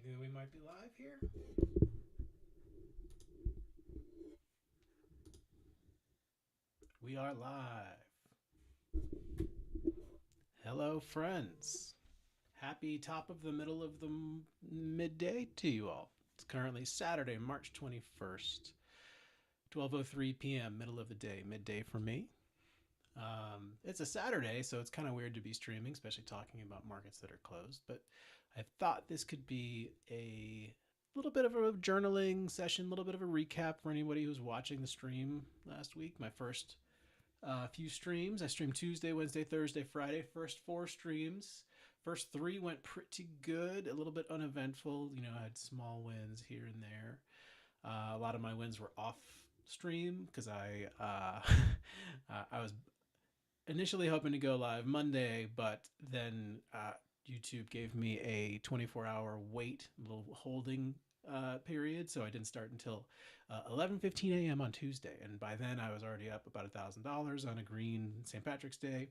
Thinking we might be live here? We are live. Hello, friends. Happy top of the middle of the midday to you all. It's currently Saturday, March 21st, 12:03 p.m., middle of the day, midday for me. It's a Saturday, so it's kind of weird to be streaming, especially talking about markets that are closed. But I thought this could be a little bit of a journaling session, a little bit of a recap for anybody who's watching the stream last week. My first few streams. I streamed Tuesday, Wednesday, Thursday, Friday. First four streams. First three went pretty good, a little bit uneventful. You know, I had small wins here and there. A lot of my wins were off stream because I was initially hoping to go live Monday, but then YouTube gave me a 24-hour wait, little holding period, so I didn't start until 11:15 a.m. on Tuesday, and by then I was already up about $1,000 on a green St. Patrick's Day.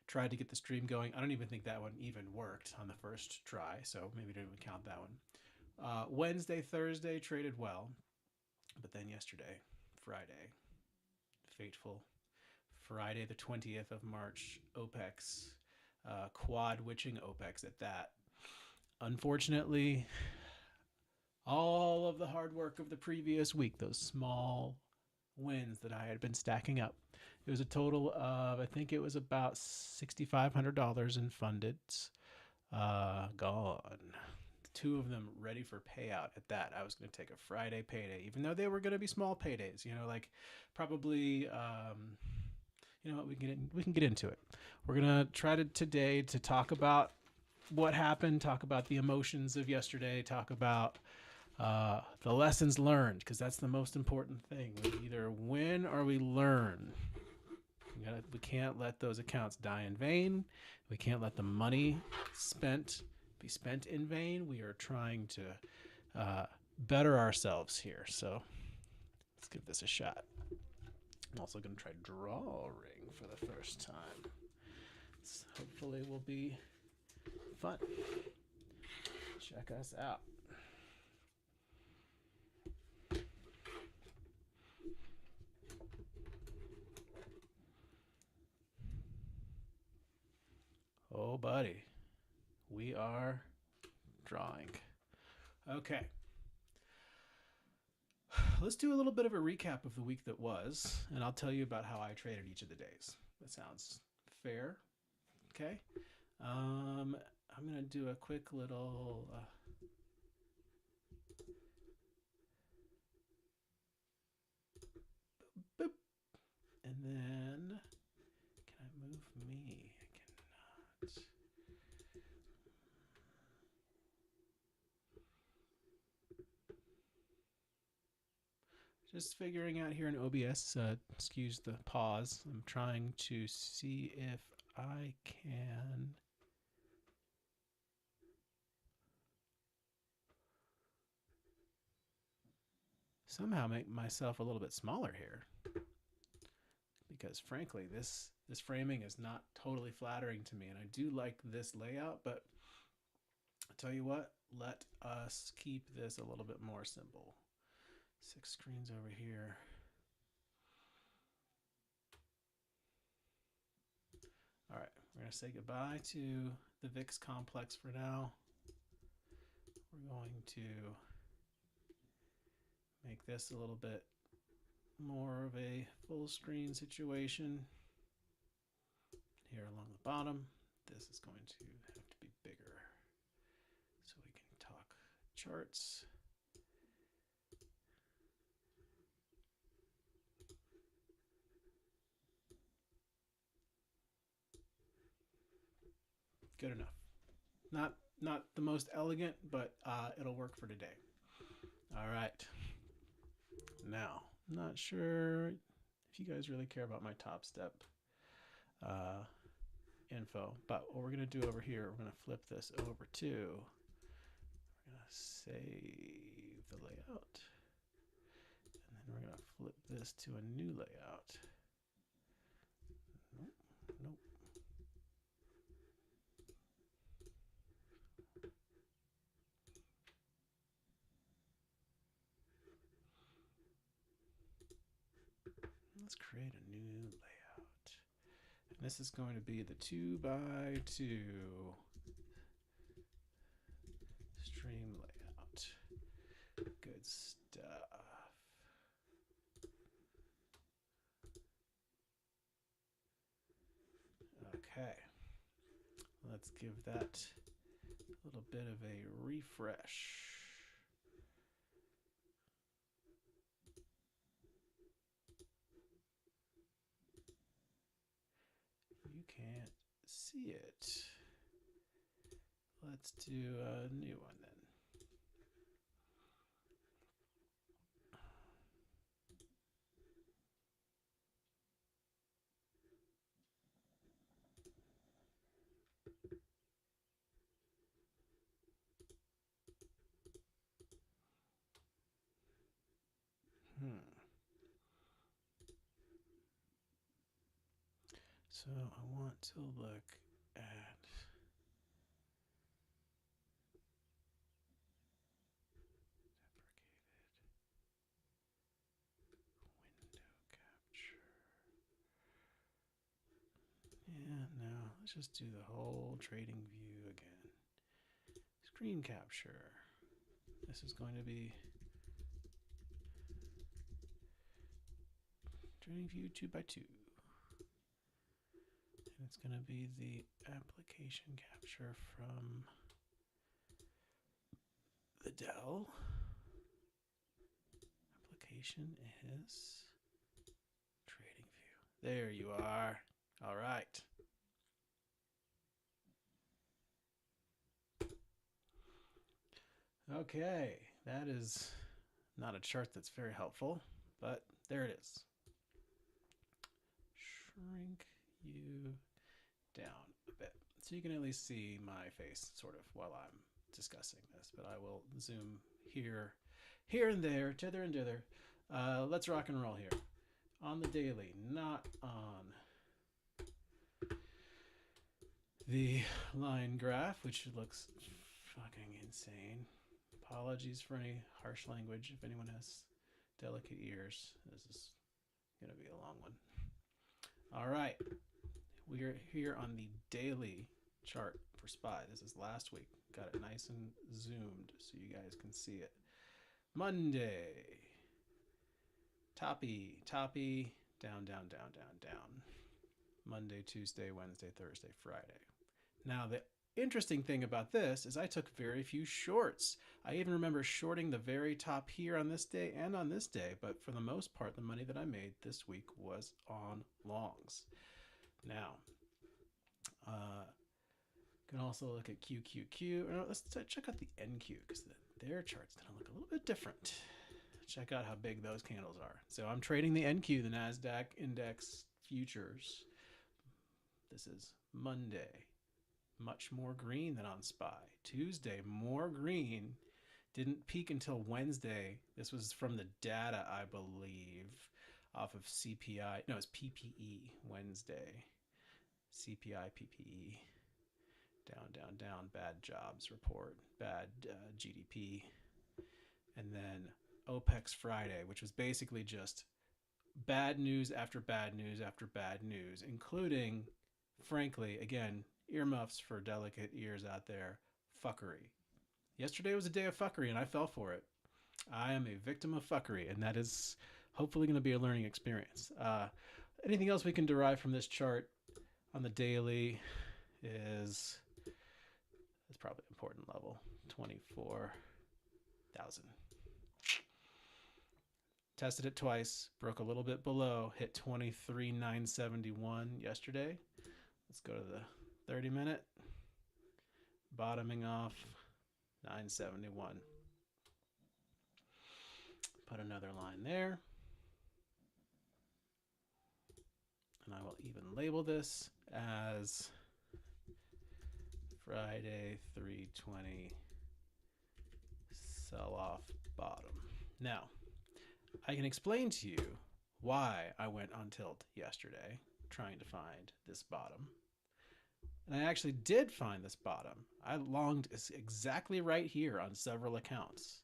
Tried to get the stream going. I don't even think that one even worked on the first try, so maybe didn't even count that one. Wednesday, Thursday traded well, but then yesterday, Friday, fateful Friday the 20th of March, OPEX, quad witching OPEX at that. Unfortunately, all of the hard work of the previous week, those small wins that I had been stacking up, it was a total of, I think it was about $6,500 in funded, gone. Two of them ready for payout at that. I was going to take a Friday payday, even though they were going to be small paydays, you know, like probably, you know what, we can get into it. We're gonna try to today to talk about what happened, talk about the emotions of yesterday, talk about the lessons learned, because that's the most important thing. We either win or we learn. We can't let those accounts die in vain. We can't let the money be spent in vain. We are trying to better ourselves here. So let's give this a shot. I'm also going to try drawing for the first time. This hopefully will be fun. Check us out. Oh, buddy. We are drawing. Okay. Let's do a little bit of a recap of the week that was, and I'll tell you about how I traded each of the days. That sounds fair. Okay. I'm going to do a quick little. Boop. And then. Can I move me? I cannot. Just figuring out here in OBS, excuse the pause. I'm trying to see if I can somehow make myself a little bit smaller here. Because frankly, this framing is not totally flattering to me, and I do like this layout, but I'll tell you what, let us keep this a little bit more simple. 6 screens over here. All right, we're going to say goodbye to the VIX complex for now. We're going to make this a little bit more of a full screen situation. Here along the bottom, this is going to have to be bigger so we can talk charts. Good enough. Not the most elegant, but it'll work for today. All right. Now, I'm not sure if you guys really care about my top step info, but what we're going to do over here, we're going to flip this over to, we're going to save the layout, and then we're going to flip this to a new layout. Nope, nope. Let's create a new layout. And this is going to be the 2x2 stream layout. Good stuff. Okay. Let's give that a little bit of a refresh. You can't see it. Let's do a new one then. So I want to look at window capture. Yeah, no, let's just do the whole trading view again. Screen capture. This is going to be trading view 2x2. And it's going to be the application capture from the Dell. Application is trading view. There you are. All right. Okay, that is not a chart that's very helpful, but there it is. Shrink you down a bit so you can at least see my face sort of while I'm discussing this, but I will zoom here and there, tither and dither. Let's rock and roll here. On the daily, not on the line graph, which looks fucking insane. Apologies for any harsh language if anyone has delicate ears. This is going to be a long one. All right. We are here on the daily chart for SPY. This is last week. Got it nice and zoomed so you guys can see it. Monday. Toppy, toppy, down, down, down, down, down. Monday, Tuesday, Wednesday, Thursday, Friday. Now, the interesting thing about this is I took very few shorts. I even remember shorting the very top here on this day and on this day, but for the most part, the money that I made this week was on longs. Now, you can also look at QQQ. Let's check out the NQ because their chart's going to look a little bit different. Check out how big those candles are. So I'm trading the NQ, the NASDAQ index futures. This is Monday. Much more green than on SPY. Tuesday, more green. Didn't peak until Wednesday. This was from the data, I believe, off of CPI. No, it's PPE Wednesday. CPI, PPE. Down, down, down. Bad jobs report. Bad GDP. And then OPEC's Friday, which was basically just bad news after bad news after bad news, including, frankly, again, earmuffs for delicate ears out there, fuckery. Yesterday was a day of fuckery, and I fell for it. I am a victim of fuckery, and that is hopefully going to be a learning experience. Anything else we can derive from this chart on the daily is probably an important level, 24,000. Tested it twice, broke a little bit below, hit 23,971 yesterday. Let's go to the 30-minute. Bottoming off 971. Put another line there. And I will even label this as Friday 320 sell-off bottom. Now, I can explain to you why I went on tilt yesterday trying to find this bottom. And I actually did find this bottom. I longed exactly right here on several accounts.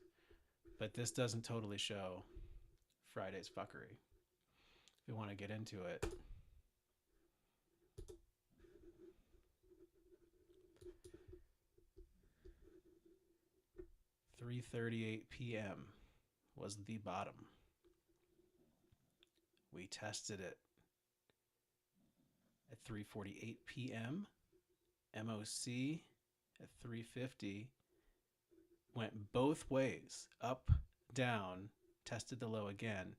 But this doesn't totally show Friday's fuckery. if we want to get into it. $3:38 p.m. was the bottom. We tested it at 3:48 p.m. MOC at 3:50 went both ways, up, down, tested the low again.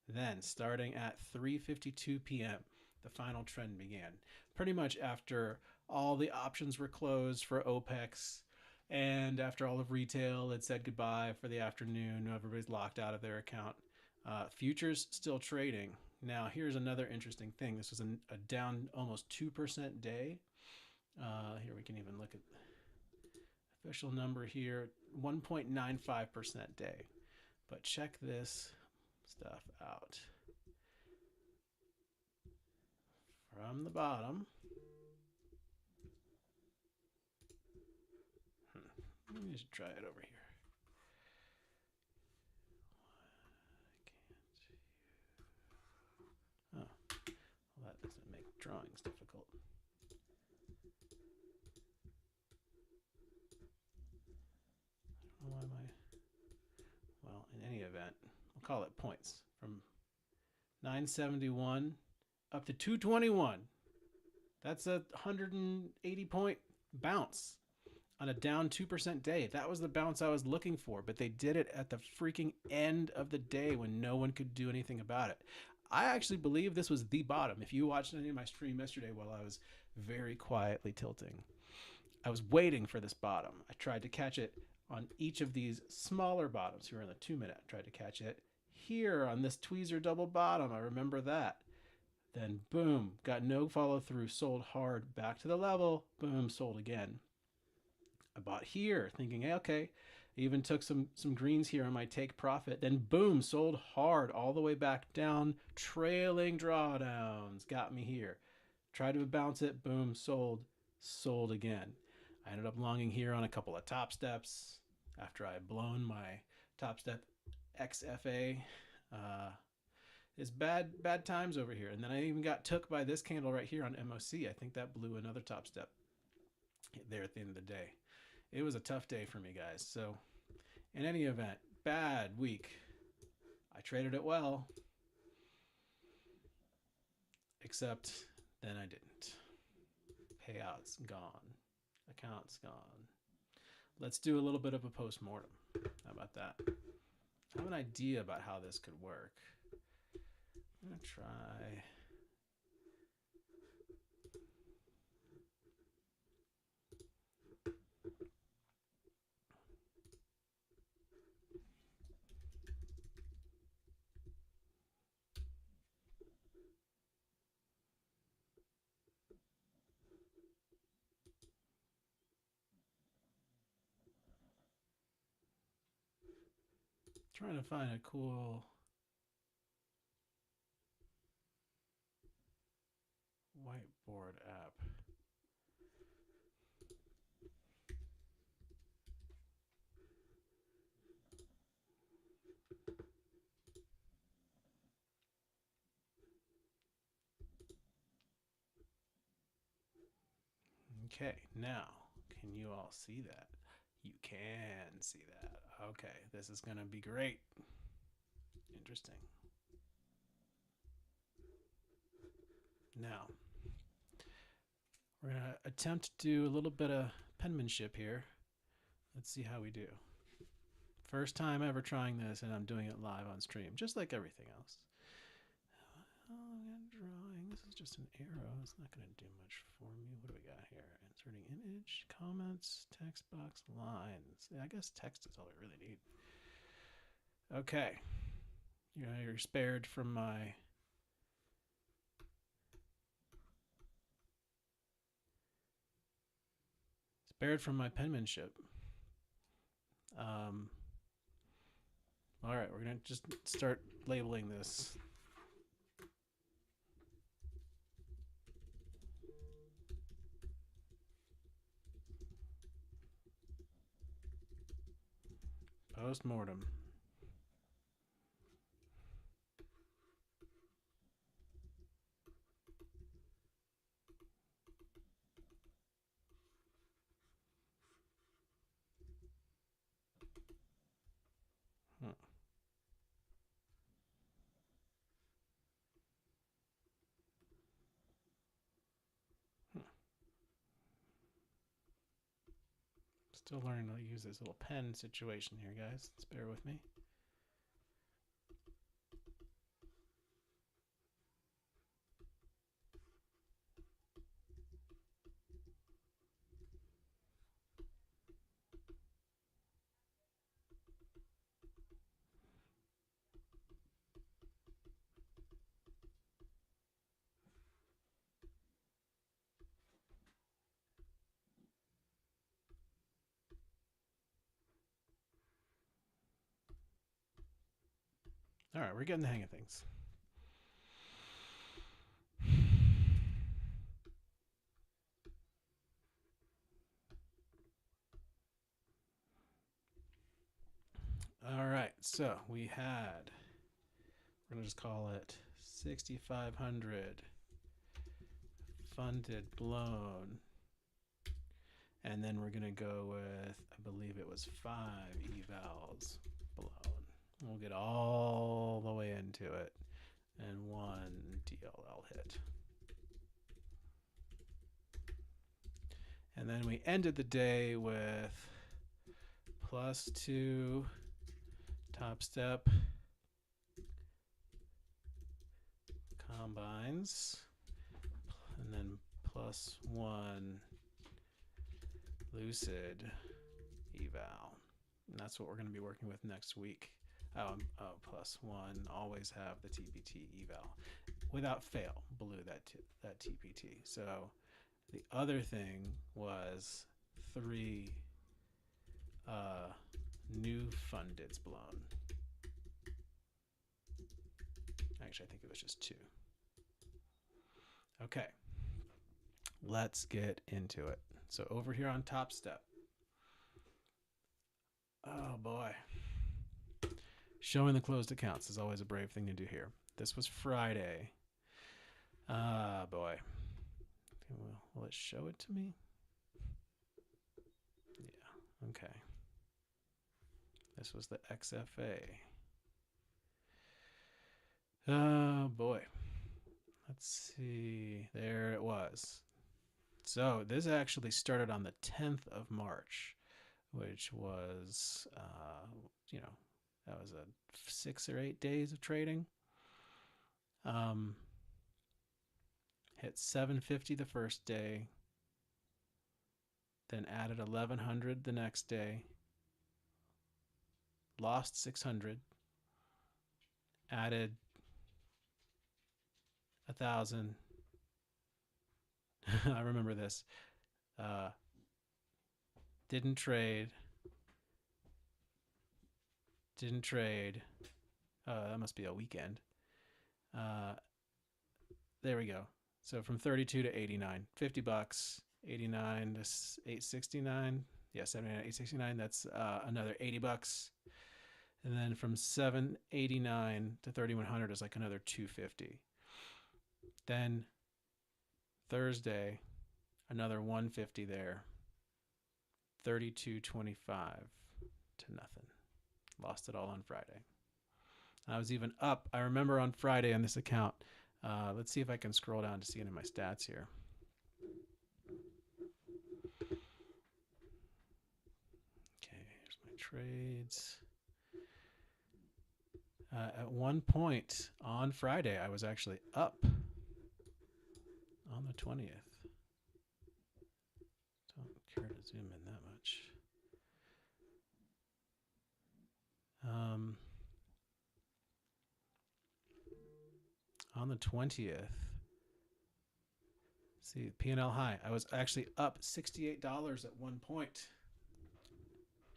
Then, starting at 3:52 p.m., the final trend began. Pretty much after all the options were closed for OPEX, and after all of retail had said goodbye for the afternoon, everybody's locked out of their account. Futures still trading. Now, here's another interesting thing. This was a down almost 2% day. Here we can even look at the official number here, 1.95% day. But check this stuff out. From the bottom. Let me just try it over here. Oh, well, that doesn't make drawings difficult. I don't know why well, in any event, we'll call it points. From 971 up to 221. That's a 180 point bounce on a down 2% day. That was the bounce I was looking for, but they did it at the freaking end of the day when no one could do anything about it. I actually believe this was the bottom. If you watched any of my stream yesterday while I was very quietly tilting, I was waiting for this bottom. I tried to catch it on each of these smaller bottoms here in the 2 minute. I tried to catch it here on this tweezer double bottom. I remember that. Then boom, got no follow through, sold hard, back to the level, boom, sold again. I bought here thinking, hey, okay, even took some greens here on my take profit. Then boom, sold hard all the way back down, trailing drawdowns, got me here. Tried to bounce it, boom, sold again. I ended up longing here on a couple of top steps after I had blown my top step XFA. It's bad times over here. And then I even got took by this candle right here on MOC. I think that blew another top step there at the end of the day. It was a tough day for me, guys. So in any event, bad week. I traded it well, except then I didn't. Payouts gone. Accounts gone. Let's do a little bit of a post-mortem. How about that? I have an idea about how this could work. I'm going to try. Trying to find a cool whiteboard app. Okay, now, can you all see that? You can see that. Okay, this is going to be great. Interesting. Now, we're going to attempt to do a little bit of penmanship here. Let's see how we do. First time ever trying this, and I'm doing it live on stream, just like everything else. Drawing. This is just an arrow. It's not going to do much for me. What do we got here? Inserting image, comments, text box, lines. Yeah, I guess text is all we really need. Okay. You're spared from my penmanship. All right, we're going to just start labeling this. Post-mortem. Still learning to use this little pen situation here, guys. Let's bear with me. All right, we're getting the hang of things. All right, so we had, we're gonna just call it 6,500 funded blown. And then we're gonna go with, I believe it was 5 evals blown. We'll get all the way into it. And 1 DLL hit. And then we ended the day with +2 top step combines, and then +1 lucid eval. And that's what we're going to be working with next week. +1, always have the TPT eval. Without fail, blew that TPT. So the other thing was 3 new fundeds blown. Actually, I think it was just 2. Okay, let's get into it. So over here on top step. Oh boy. Showing the closed accounts is always a brave thing to do here. This was Friday. Ah, boy. Will it show it to me? Yeah, okay. This was the XFA. Oh boy. Let's see. There it was. So this actually started on the 10th of March, which was, that was a 6 or 8 days of trading. Hit 750 the first day, then added 1100 the next day, lost 600, added 1,000. I remember this. Didn't trade. That must be a weekend. There we go. So from 32 to 89, $50, 89 to 869. Yeah, 79, 869. That's another $80. And then from 789 to 3100 is like another 250. Then Thursday, another 150 there. 32.25 to nothing. Lost it all on Friday. I was even up. I remember on Friday on this account. Let's see if I can scroll down to see any of my stats here. Okay, here's my trades. At one point on Friday, I was actually up on the 20th. Don't care to zoom in that much. On the 20th, see, P&L high. I was actually up $68 at one point.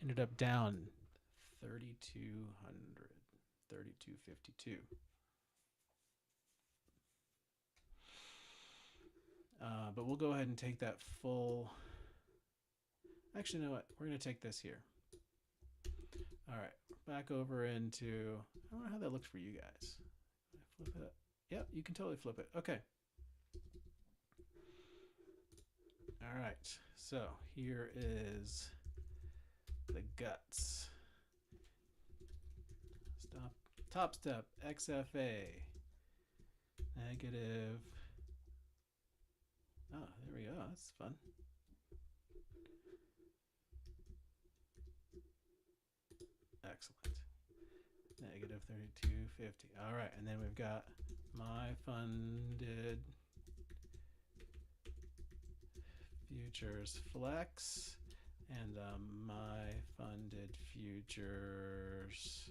Ended up down 3,200, 3,252. But we'll go ahead and take that full. Actually, you know what? We're going to take this here. All right, back over into. I don't know how that looks for you guys. Flip it up. Yep, you can totally flip it. Okay. All right, so here is the guts. Top step, XFA, negative. Oh, there we go. That's fun. Excellent. Negative 3250. All right, and then we've got my funded futures flex and my funded futures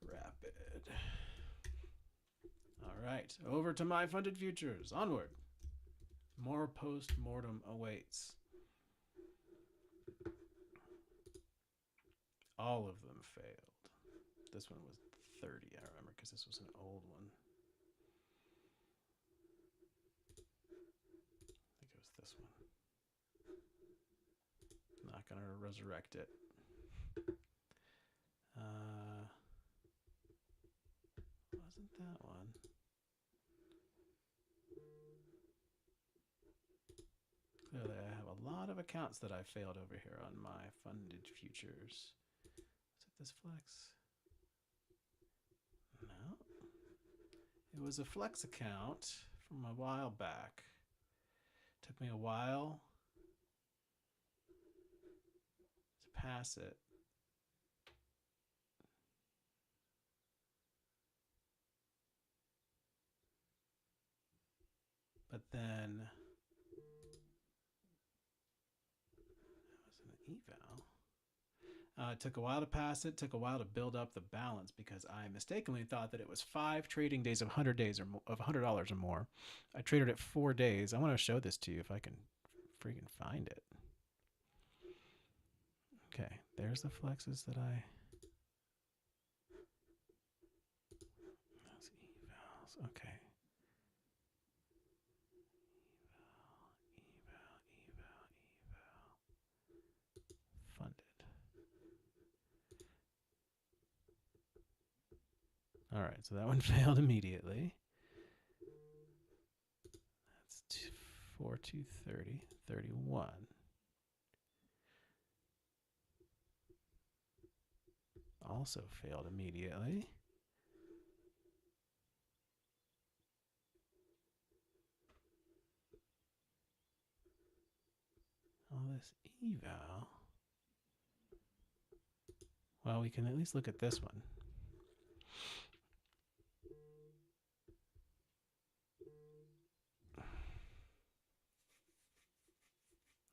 rapid. All right, over to my funded futures. Onward. More post-mortem awaits. All of them failed. This one was 30, I remember, because this was an old one. I think it was this one. Not going to resurrect it. Wasn't that one? Clearly, I have a lot of accounts that I failed over here on my funded futures. Was it this flex? No. It was a flex account from a while back. Took me a while to pass it. But then that was an eval. It took a while to pass it, took a while to build up the balance because I mistakenly thought that it was 5 trading days of 100 days or of $100 or more. I traded it 4 days. I want to show this to you if I can freaking find it. Okay, there's the flexes that I... Those evals, okay. All right, so that one failed immediately. That's 4, 2, 30, 31. Also failed immediately. All this eval. Well, we can at least look at this one.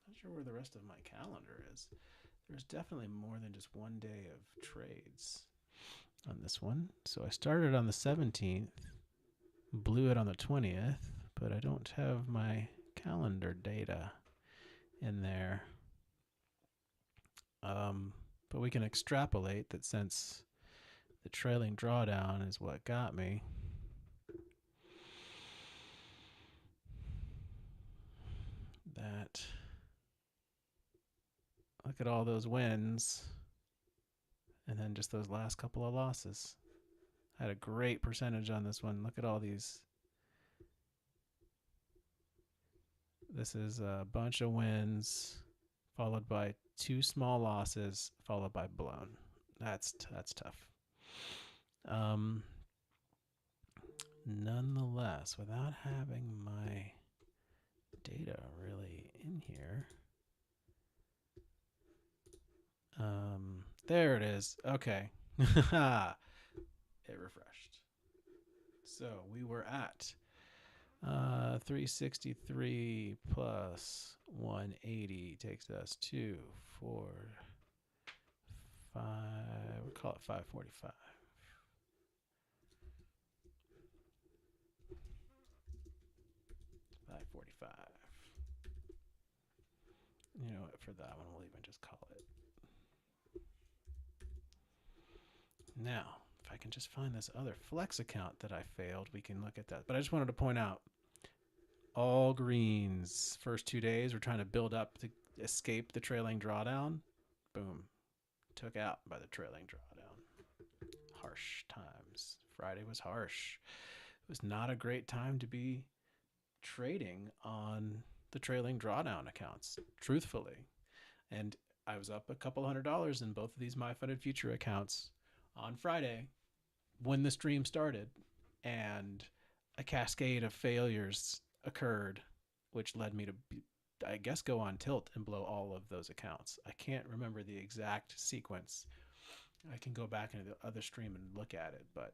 Not sure where the rest of my calendar is. There's definitely more than just one day of trades on this one. So I started on the 17th, blew it on the 20th, but I don't have my calendar data in there. But we can extrapolate that since the trailing drawdown is what got me, that look at all those wins and then just those last couple of losses. I had a great percentage on this one. Look at all these. This is a bunch of wins followed by 2 small losses followed by blown. That's tough. Nonetheless, without having my data really in here, there it is. Okay. It refreshed. So we were at 363 plus 180 takes us to 4, 5, we'll call it 545. You know what, for that one, we'll even just call it. Now, if I can just find this other flex account that I failed, we can look at that. But I just wanted to point out, all greens first 2 days, we're trying to build up to escape the trailing drawdown. Boom. Took out by the trailing drawdown. Harsh times. Friday was harsh. It was not a great time to be trading on the trailing drawdown accounts, truthfully. And I was up a couple $100 in both of these My Funded Future accounts on Friday when the stream started, and a cascade of failures occurred, which led me to, I guess, go on tilt and blow all of those accounts. I can't remember the exact sequence, I can go back into the other stream and look at it, but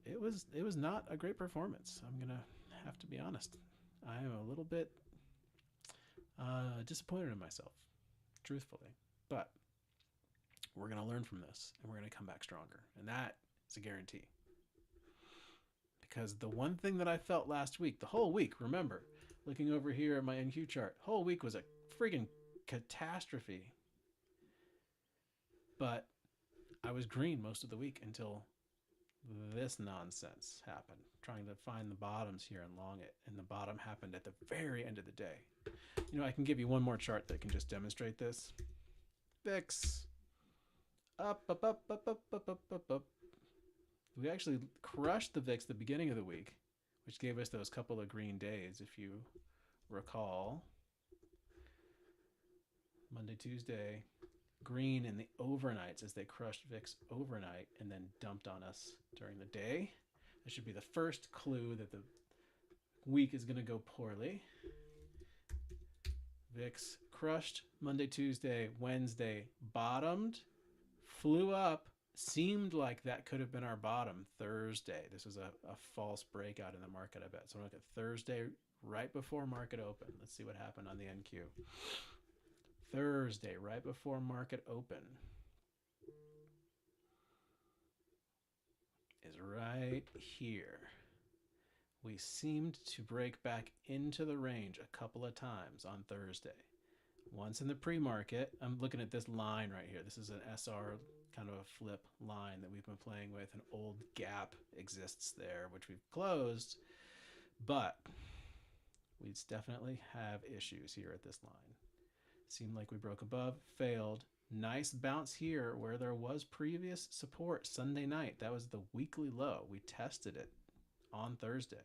it was not a great performance. I'm gonna have to be honest. I am a little bit disappointed in myself, truthfully. But we're gonna learn from this, and we're gonna come back stronger, and that is a guarantee. Because the one thing that I felt last week, the whole week, remember, looking over here at my NQ chart, whole week was a friggin' catastrophe. But I was green most of the week until this nonsense happened. Trying to find the bottoms here and long it, and the bottom happened at the very end of the day. You know, I can give you one more chart that can just demonstrate this. VIX. Up, up, up, up, up, up, up, up, up. We actually crushed the VIX the beginning of the week, which gave us those couple of green days, if you recall. Monday, Tuesday, green in the overnights as they crushed VIX overnight and then dumped on us during the day. That should be the first clue that the week is going to go poorly. VIX crushed Monday, Tuesday, Wednesday, bottomed, flew up. Seemed like that could have been our bottom Thursday. This was a false breakout in the market, I bet. So I'm going to look at Thursday right before market open. Let's see what happened on the NQ. Thursday, right before market open, is right here. We seemed to break back into the range a couple of times on Thursday. Once in the pre-market, I'm looking at this line right here. This is an SR kind of a flip line that we've been playing with. An old gap exists there, which we've closed, but we definitely have issues here at this line. Seemed like we broke above, failed. Nice bounce here where there was previous support Sunday night. That was the weekly low. We tested it on Thursday.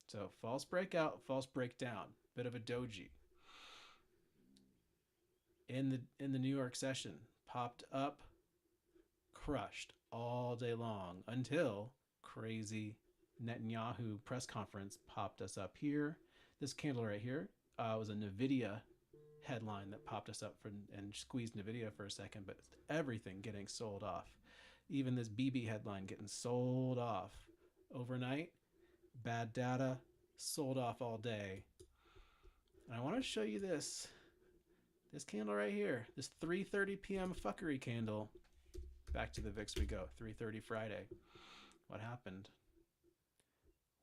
So false breakout, false breakdown, bit of a doji. In the New York session, popped up, crushed all day long until crazy Netanyahu press conference popped us up here. This candle right here was a NVIDIA headline that popped us up and squeezed NVIDIA for a second, but everything getting sold off. Even this BB headline getting sold off overnight. Bad data, sold off all day. And I want to show you this candle right here, this 3:30 p.m. fuckery candle. Back to the VIX we go, 3:30 Friday. What happened?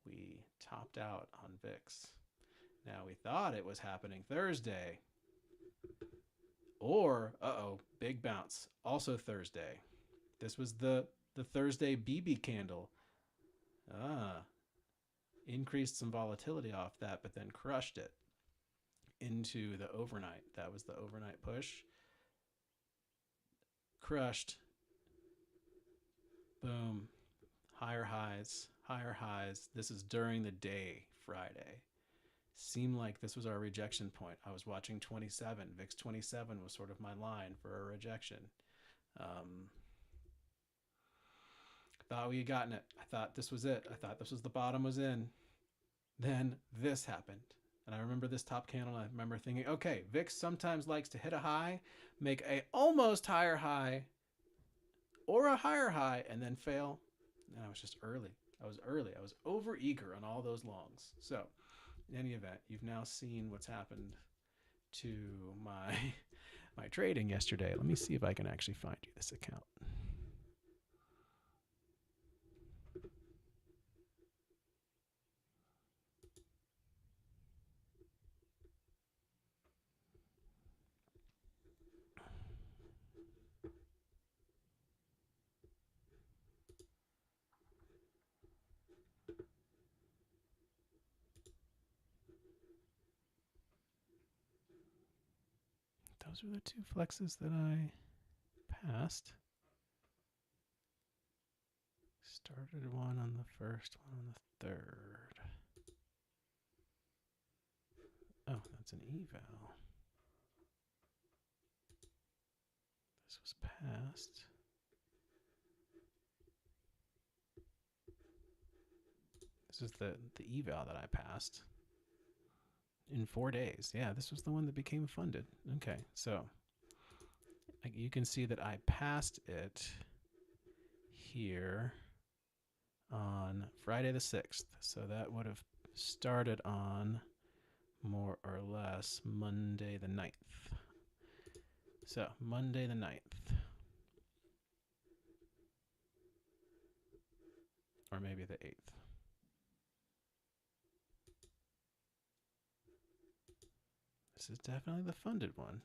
We topped out on VIX. Now we thought it was happening Thursday. Or, big bounce. Also Thursday. This was the Thursday BB candle. Increased some volatility off that, but then crushed it into the overnight. That was the overnight push. Crushed. Boom. Higher highs, higher highs. This is during the day, Friday. Seemed like this was our rejection point. I was watching 27. VIX 27 was sort of my line for a rejection. Thought we had gotten it. I thought this was it. I thought this was the bottom was in. Then this happened. And I remember this top candle. I remember thinking, okay, VIX sometimes likes to hit a high, make a almost higher high or a higher high, and then fail. And I was just early. I was over eager on all those longs. So in any event, you've now seen what's happened to my trading yesterday. Let me see if I can actually find you this account. Those were the two flexes that I passed. Started one on the first, one on the third. Oh, that's an eval. This was passed. This is the eval that I passed in 4 days. Yeah, this was the one that became funded. Okay, so you can see that I passed it here on Friday the 6th. So that would have started on more or less Monday the 9th. So Monday the 9th. Or maybe the 8th. This is definitely the funded one.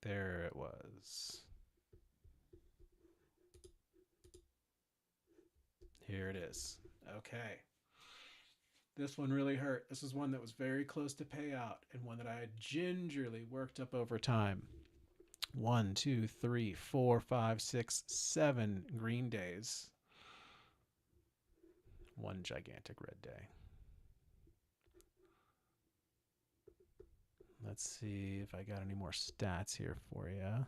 There it was. Here it is. Okay. This one really hurt. This is one that was very close to payout and one that I had gingerly worked up over time. 1, 2, 3, 4, 5, 6, 7 green days. One gigantic red day. Let's see if I got any more stats here for you.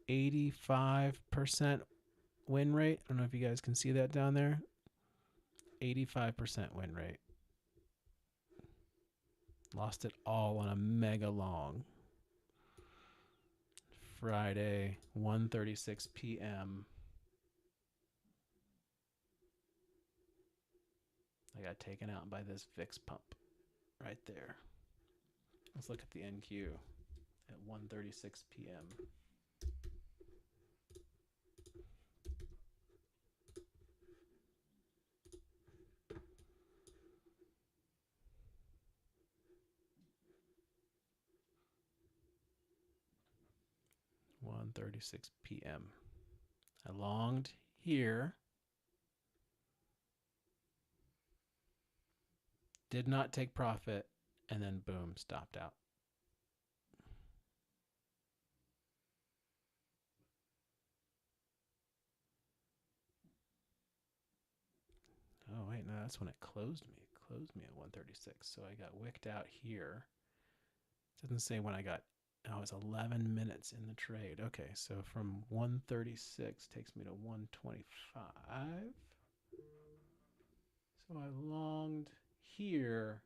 85% win rate. I don't know if you guys can see that down there. 85% win rate. Lost it all on a mega long Friday, 1:36 p.m. I got taken out by this VIX pump right there. Let's look at the NQ at 1:36 p.m. (1:36 p.m.) I longed here. Did not take profit, and then boom, stopped out. Oh, wait, no, that's when it closed me. It closed me at 1:36, so I got wicked out here. It doesn't say when I got, oh, it's 11 minutes in the trade. Okay, so from 1:36 takes me to 1:25. So I longed here.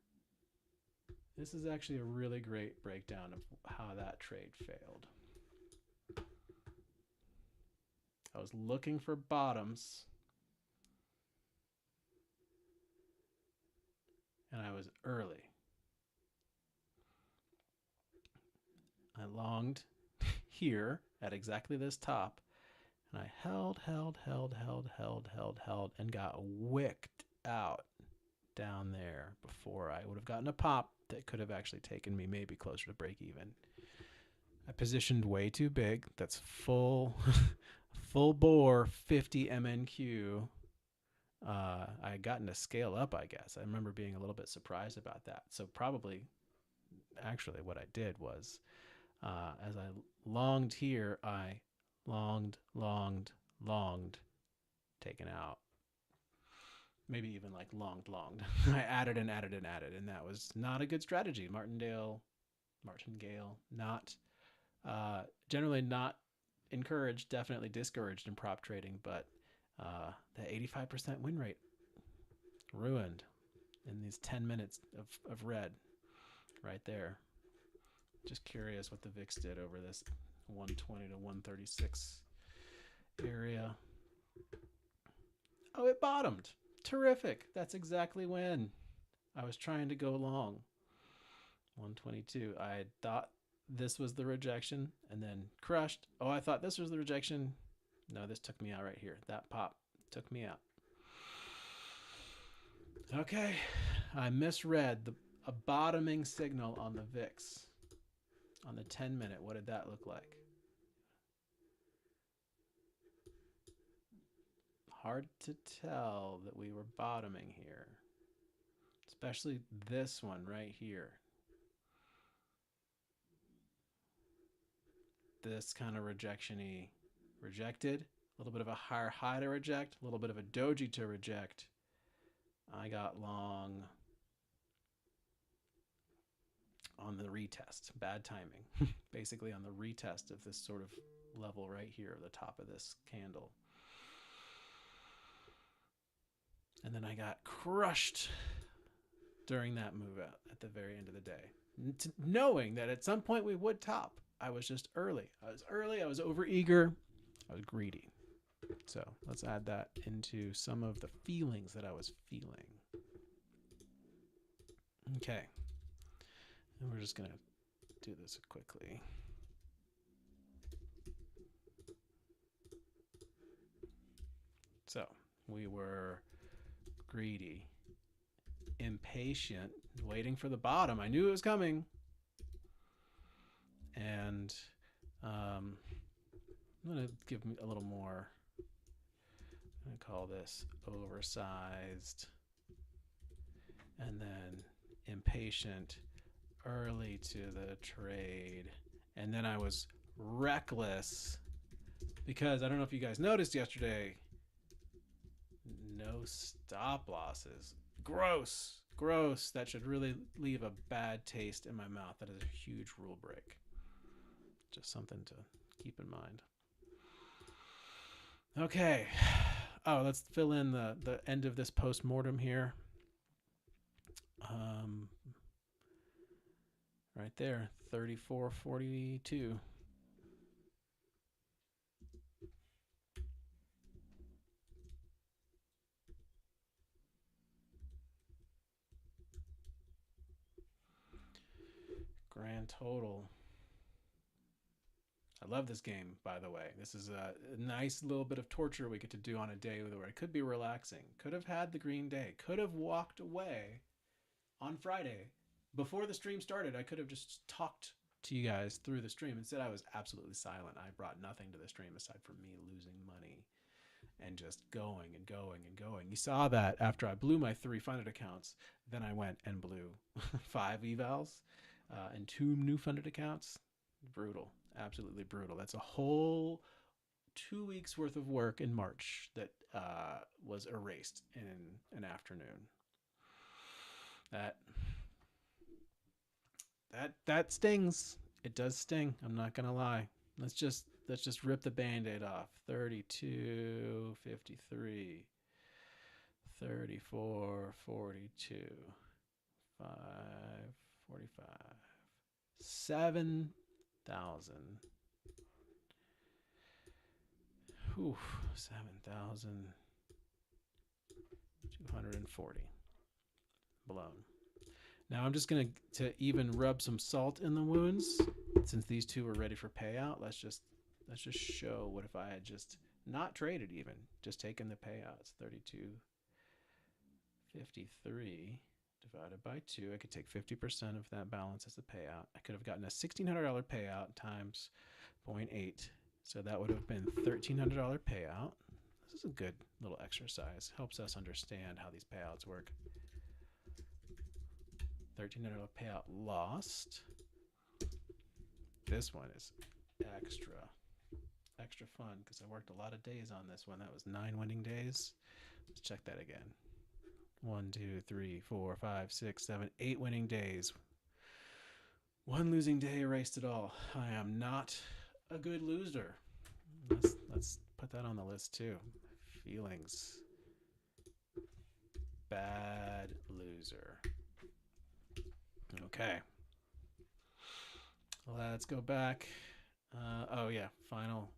This is actually a really great breakdown of how that trade failed. I was looking for bottoms, and I was early. I longed here at exactly this top, and I held, and got wicked out down there before I would have gotten a pop that could have actually taken me maybe closer to break even. I positioned way too big. That's full bore 50 MNQ. I had gotten to scale up, I guess. I remember being a little bit surprised about that. So probably, actually, what I did was, as I longed here, I longed, taken out. Maybe even like longed. I added, and that was not a good strategy. Martingale, not generally not encouraged, definitely discouraged in prop trading, but the 85% win rate ruined in these 10 minutes of red right there. Just curious what the VIX did over this 120 to 136 area. Oh, it bottomed. Terrific. That's exactly when I was trying to go long. 122. I thought this was the rejection and then crushed. Oh, I thought this was the rejection. No, this took me out right here. That pop took me out. Okay, I misread a bottoming signal on the VIX. On the 10 minute, what did that look like? Hard to tell that we were bottoming here. Especially this one right here. This kind of rejection-y. Rejected. A little bit of a higher high to reject. A little bit of a doji to reject. I got long on the retest. Bad timing. Basically on the retest of this sort of level right here, the top of this candle. And then I got crushed during that move out at the very end of the day, knowing that at some point we would top. I was just early. I was over eager. I was greedy. So let's add that into some of the feelings that I was feeling. Okay. And we're just going to do this quickly. So we were greedy, impatient, waiting for the bottom. I knew it was coming. And I'm going to give me a little more. I'm going to call this oversized. And then impatient, early to the trade. And then I was reckless because I don't know if you guys noticed yesterday, no stop losses. Gross. Gross. That should really leave a bad taste in my mouth. That is a huge rule break. Just something to keep in mind. Okay. Oh, let's fill in the end of this post-mortem here. Right there, 34.42. Grand total. I love this game, by the way. This is a nice little bit of torture we get to do on a day where it could be relaxing. Could have had the green day. Could have walked away on Friday. Before the stream started, I could have just talked to you guys through the stream. Instead, I was absolutely silent. I brought nothing to the stream aside from me losing money and just going and going and going. You saw that after I blew my 3 funded accounts, then I went and blew 5 evals and 2 new funded accounts. Brutal. Absolutely brutal. That's a whole 2 weeks worth of work in March that was erased in an afternoon. That stings. It does sting. I'm not gonna lie. Let's just rip the band-aid off. 32, 53, 34, 42, 5, 45, 7,000. 7,240 blown. Now I'm just going to even rub some salt in the wounds. Since these two were ready for payout, let's just show what if I had just not traded even, just taken the payouts. 32.53 divided by 2. I could take 50% of that balance as the payout. I could have gotten a $1,600 payout times 0.8. So that would have been $1,300 payout. This is a good little exercise. Helps us understand how these payouts work. $1,300 payout lost. This one is extra fun because I worked a lot of days on this one. That was 9 winning days. Let's check that again. 1, 2, 3, 4, 5, 6, 7, 8 winning days. 1 losing day erased it all. I am not a good loser. Let's put that on the list too. Feelings. Bad loser. Okay. Let's go back. Oh yeah, final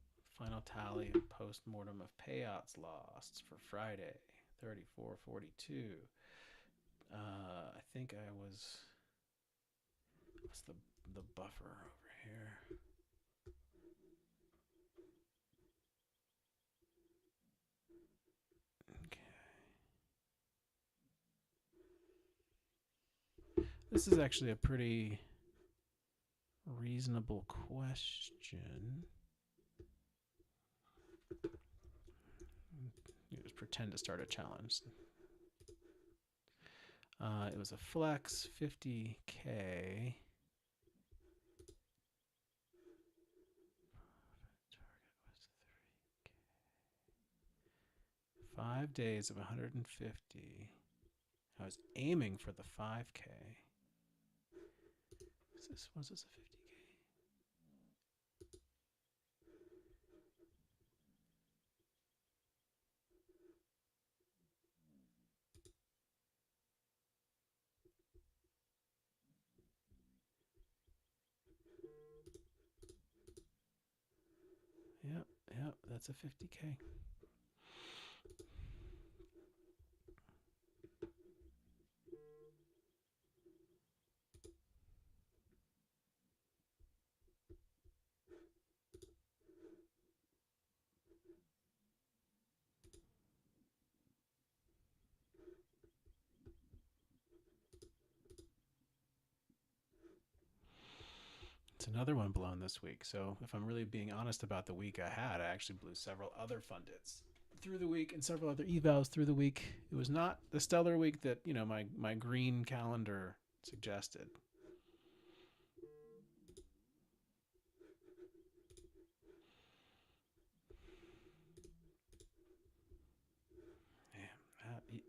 tally and post-mortem of payouts lost for Friday. 34.42. I think I was. What's the buffer over here? Okay. This is actually a pretty reasonable question. You just pretend to start a challenge. It was a flex, 50K. Target was 3K. 5 days of 150. I was aiming for the 5K. Was this a 50K? Yep, yep, that's a 50K. It's another one blown this week. So if I'm really being honest about the week I had, I actually blew several other fundits through the week and several other evals through the week. It was not the stellar week that, my green calendar suggested.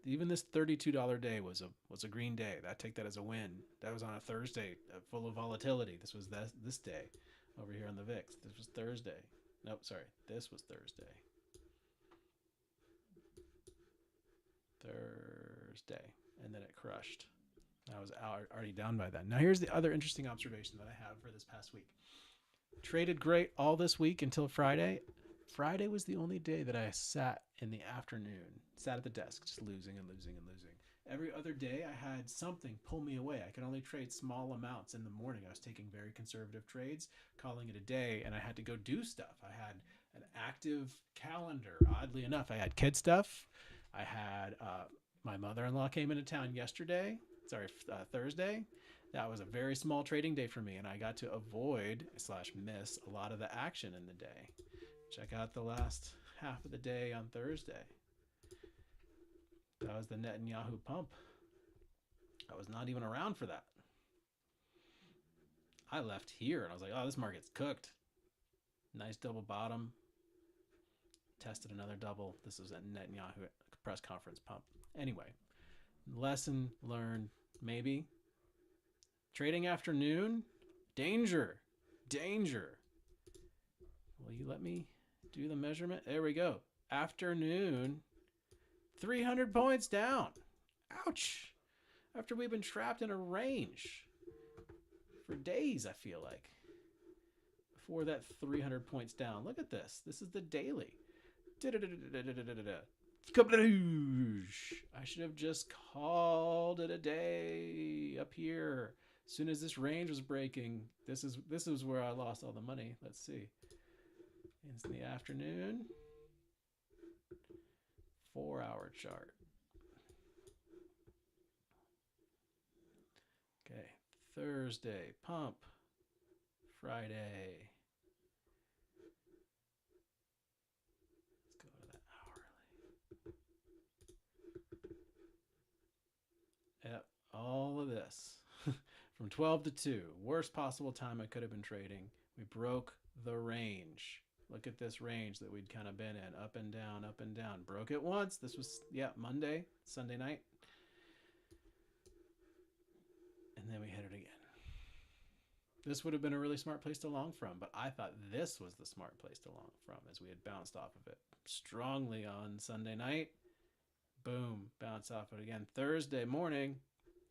Even this $32 day was a green day. I take that as a win. That was on a Thursday, full of volatility. This was this day over here on the VIX. This was Thursday. Nope, sorry. This was Thursday. Thursday, and then it crushed. I was already down by then. Now here's the other interesting observation that I have for this past week. Traded great all this week until Friday. Friday was the only day that I sat in the afternoon, sat at the desk, just losing and losing and losing. Every other day, I had something pull me away. I could only trade small amounts in the morning. I was taking very conservative trades, calling it a day, and I had to go do stuff. I had an active calendar. Oddly enough, I had kid stuff. I had my mother-in-law came into town yesterday. Sorry, Thursday. That was a very small trading day for me, and I got to avoid slash miss a lot of the action in the day. Check out the last half of the day on Thursday. That was the Netanyahu pump. I was not even around for that. I left here and I was like, oh, this market's cooked. Nice double bottom. Tested another double. This was at Netanyahu press conference pump. Anyway, lesson learned, maybe. Trading afternoon, danger, danger. Will you let me do the measurement? There we go. Afternoon, 300 points down. Ouch. After we've been trapped in a range for days, I feel like. Before that 300 points down. Look at this. This is the daily. I should have just called it a day up here. As soon as this range was breaking, this is where I lost all the money. Let's see. It's in the afternoon. 4-hour chart. Okay. Thursday, pump. Friday. Let's go to that hourly. Yep, all of this. From 12 to 2. Worst possible time I could have been trading. We broke the range. Look at this range that we'd kind of been in. Up and down, up and down. Broke it once. This was, Monday, Sunday night. And then we hit it again. This would have been a really smart place to long from, but I thought this was the smart place to long from as we had bounced off of it strongly on Sunday night. Boom, bounce off it again. Thursday morning,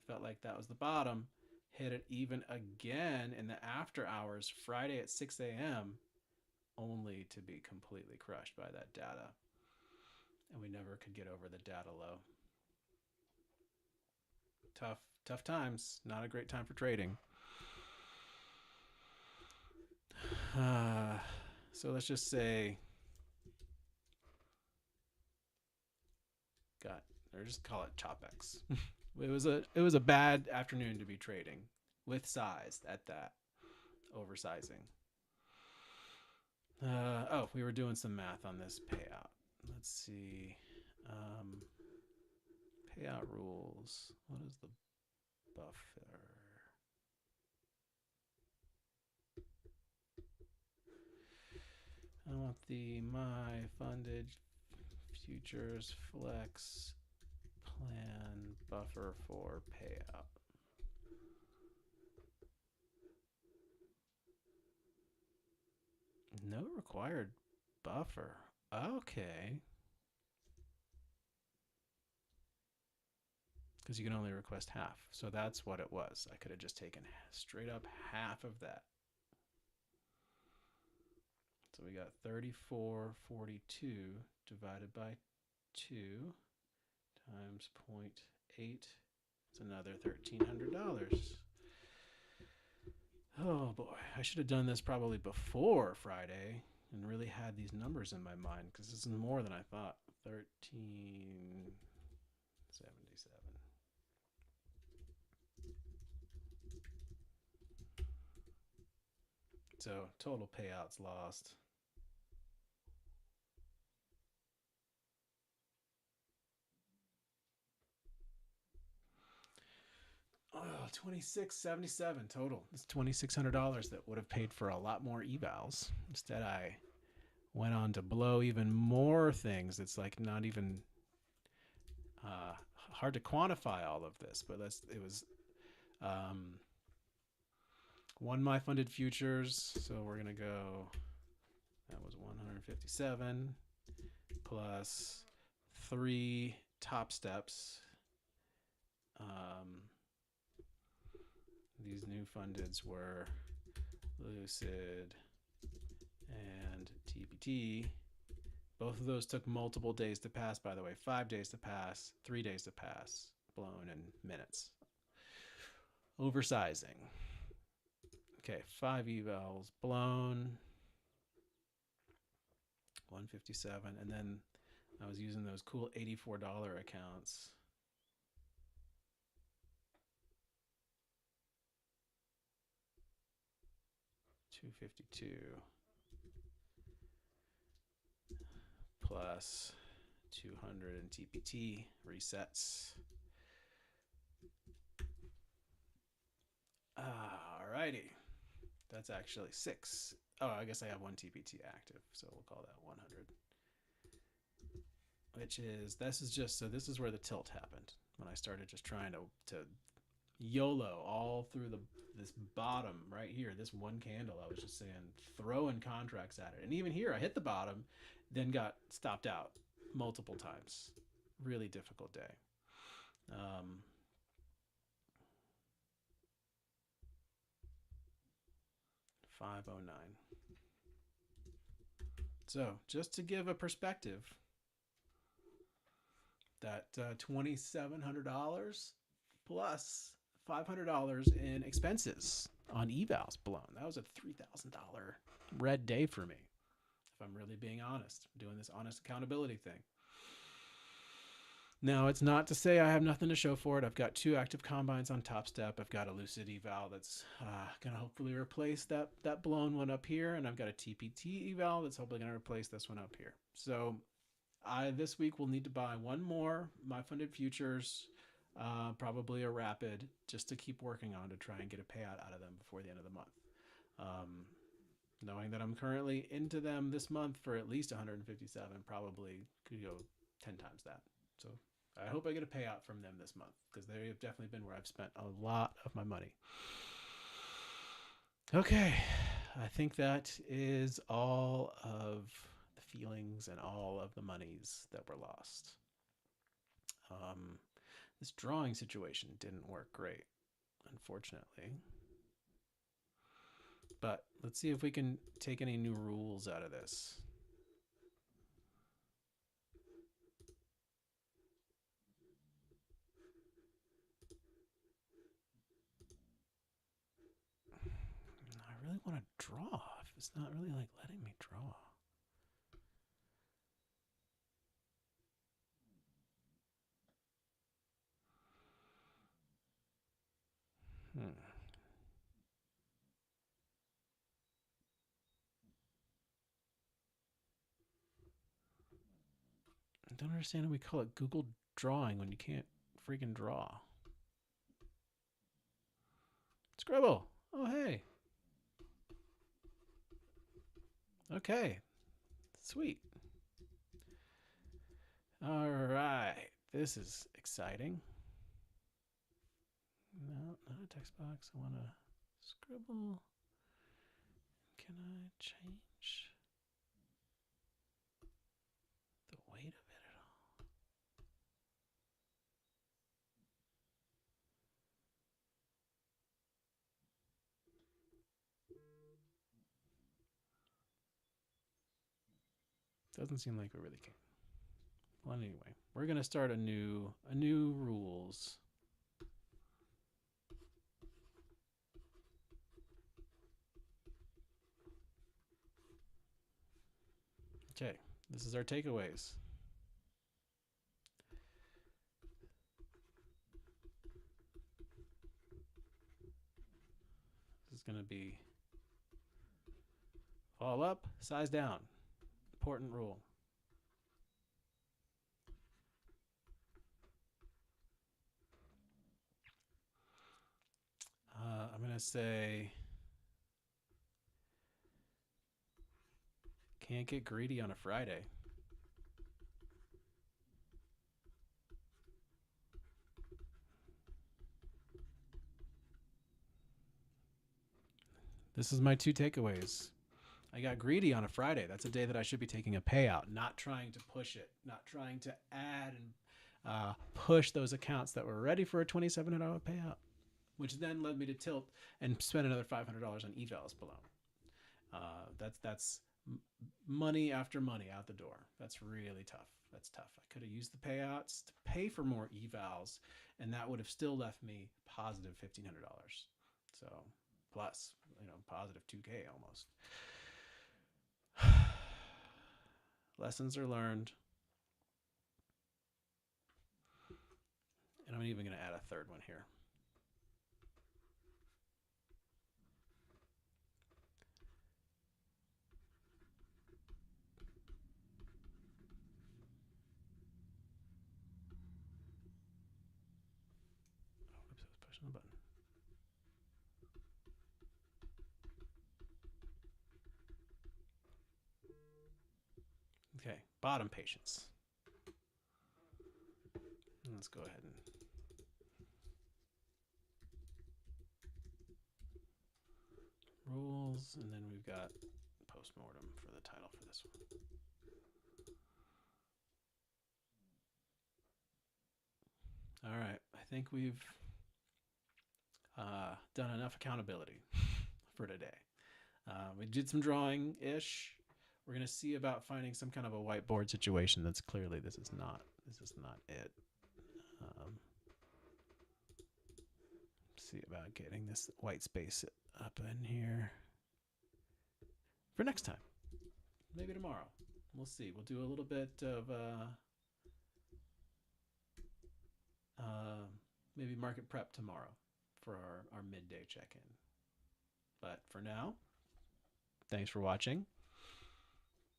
felt like that was the bottom. Hit it even again in the after hours, Friday at 6 a.m., only to be completely crushed by that data. And we never could get over the data low. Tough times. Not a great time for trading. So let's just say or just call it ChopX. It was a bad afternoon to be trading with size at that, oversizing. We were doing some math on this payout. Let's see. Payout rules. What is the buffer? I want the my funded futures flex plan buffer for payout. No required buffer. Okay. Because you can only request half. So that's what it was. I could have just taken straight up half of that. So we got 3442 divided by 2 times 0.8. It's another $1,300. Oh boy, I should have done this probably before Friday and really had these numbers in my mind because this is more than I thought. 1377. So total payouts lost. Oh, 2677 total. It's $2,600 that would have paid for a lot more evals. Instead, I went on to blow even more things. It's like not even hard to quantify all of this, but it was one my funded futures. So we're gonna go. That was 157 plus 3 top steps. These new fundeds were Lucid and TPT. Both of those took multiple days to pass, by the way. 5 days to pass, 3 days to pass, blown in minutes. Oversizing. Okay, 5 evals blown. 157. And then I was using those cool $84 accounts. $252 plus 200 in TPT resets. Alrighty. That's actually 6. Oh, I guess I have 1 TPT active, so we'll call that 100. Which is, this is where the tilt happened. When I started just trying to YOLO all through this bottom right here, this one candle, I was just saying, throwing contracts at it. And even here, I hit the bottom, then got stopped out multiple times. Really difficult day. 509. So just to give a perspective, that $2,700 plus $500 in expenses on evals blown. That was a $3,000 red day for me, if I'm really being honest. I'm doing this honest accountability thing. Now, it's not to say I have nothing to show for it. I've got 2 active combines on Top Step. I've got a Lucid eval that's going to hopefully replace that blown one up here. And I've got a TPT eval that's hopefully going to replace this one up here. So I this week will need to buy one more my funded futures, probably a rapid, just to keep working on to try and get a payout out of them before the end of the month. Knowing that I'm currently into them this month for at least 157, probably could go 10 times that. So I hope I get a payout from them this month because they have definitely been where I've spent a lot of my money. Okay, I think that is all of the feelings and all of the monies that were lost. This drawing situation didn't work great, unfortunately. But let's see if we can take any new rules out of this. I really want to draw. It's not really like letting me draw. I don't understand why we call it Google Drawing when you can't freaking draw. Scribble. Oh, hey. Okay. Sweet. All right. This is exciting. No, not a text box. I want to scribble. Can I change the weight of it at all? Doesn't seem like we really can. Well, anyway, we're gonna start a new rules. Okay, this is our takeaways. This is gonna be fall up, size down. Important rule. I'm gonna say can't get greedy on a Friday. This is my 2 takeaways. I got greedy on a Friday. That's a day that I should be taking a payout, not trying to push it, not trying to add and push those accounts that were ready for a $2,700 payout, which then led me to tilt and spend another $500 on evals below. That's money after money out the door. That's really tough. That's tough. I could have used the payouts to pay for more evals, and that would have still left me positive $1,500. So plus, positive 2K almost. Lessons are learned. And I'm even going to add a third one here. Oops, I was pushing the button. Okay, bottom patience. Let's go ahead and rules, and then we've got postmortem for the title for this one. All right, I think we've done enough accountability for today. We did some drawing-ish. We're gonna see about finding some kind of a whiteboard situation. That's clearly this is not it. See about getting this white space up in here for next time. Maybe tomorrow. We'll see. We'll do a little bit of maybe market prep tomorrow for our midday check-in. But for now, thanks for watching.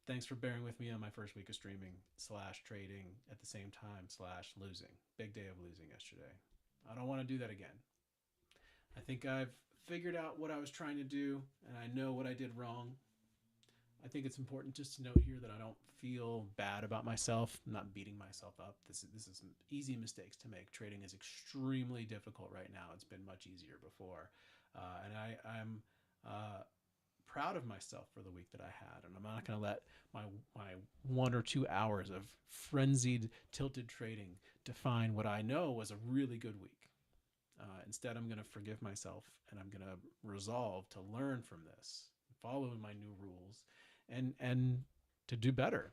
Thanks for bearing with me on my first week of streaming / trading at the same time / losing. Big day of losing yesterday. I don't want to do that again. I think I've figured out what I was trying to do, and I know what I did wrong. I think it's important just to note here that I don't feel bad about myself. I'm not beating myself up. This is some easy mistakes to make. Trading is extremely difficult right now. It's been much easier before. And I'm proud of myself for the week that I had. And I'm not going to let my 1 or 2 hours of frenzied, tilted trading define what I know was a really good week. Instead, I'm going to forgive myself, and I'm going to resolve to learn from this, follow my new rules, and to do better.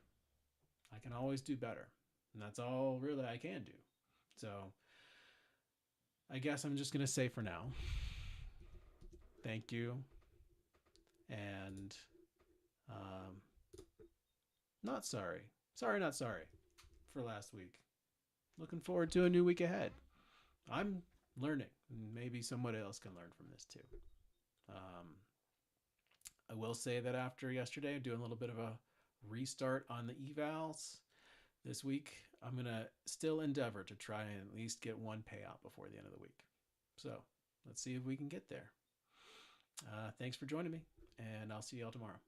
I can always do better, and that's all really I can do. So I guess I'm just going to say for now, thank you, and not sorry. Sorry, not sorry for last week. Looking forward to a new week ahead. I'm learning. Maybe somebody else can learn from this too. I will say that after yesterday, I'm doing a little bit of a restart on the evals this week. I'm going to still endeavor to try and at least get one payout before the end of the week. So let's see if we can get there. Thanks for joining me, and I'll see y'all tomorrow.